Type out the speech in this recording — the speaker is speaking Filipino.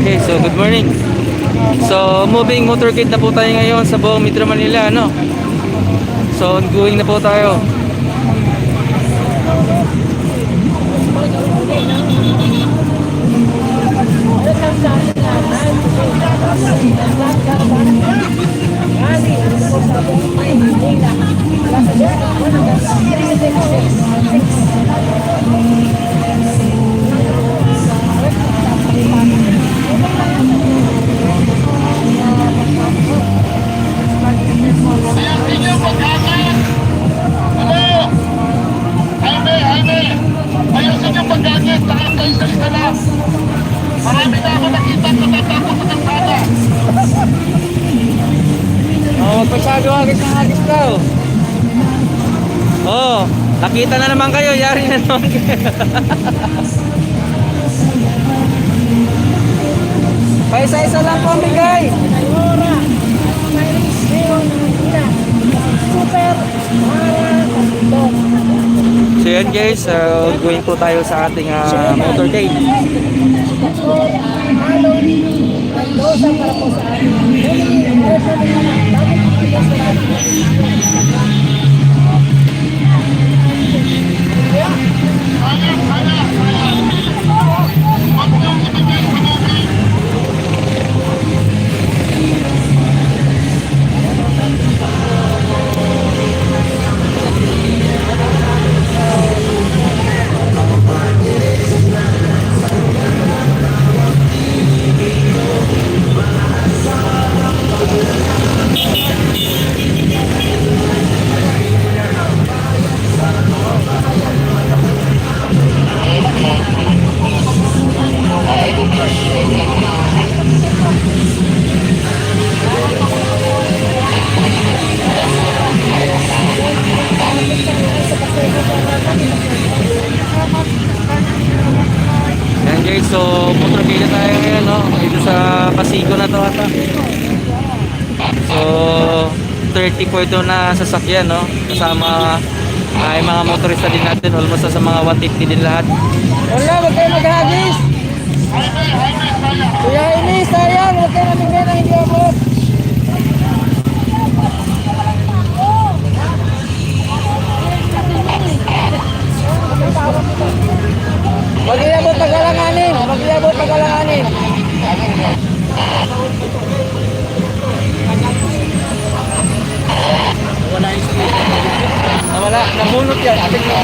Okay, so good morning. So moving motorcade na po tayo ngayon sa buong Metro Manila, no? So ongoing na po tayo. Marami na ako nakita sa tatakot sa kalsada. Magpasado agad ng agis ka, oh. Oh, nakita na naman kayo, yari na naman kayo. Paisa-isa lang po, bigay. So yan guys, going po tayo sa ating motorcade. Yan guys, so motorcade na tayo ngayon, no? Dito sa Pasigo na to ata. So 30 po ito na sasakyan, no? Kasama ay mga motorista din natin, almost sa mga 150 din lahat. Wala, huwag kayo maghagis. Kuya ini, sayang, huwag kayo namigay na hindi abot. Mag-iabot pag-alanganin, mag-iabot pag-alanganin. Wala yung speed. Wala, namunot yan. Ating mo.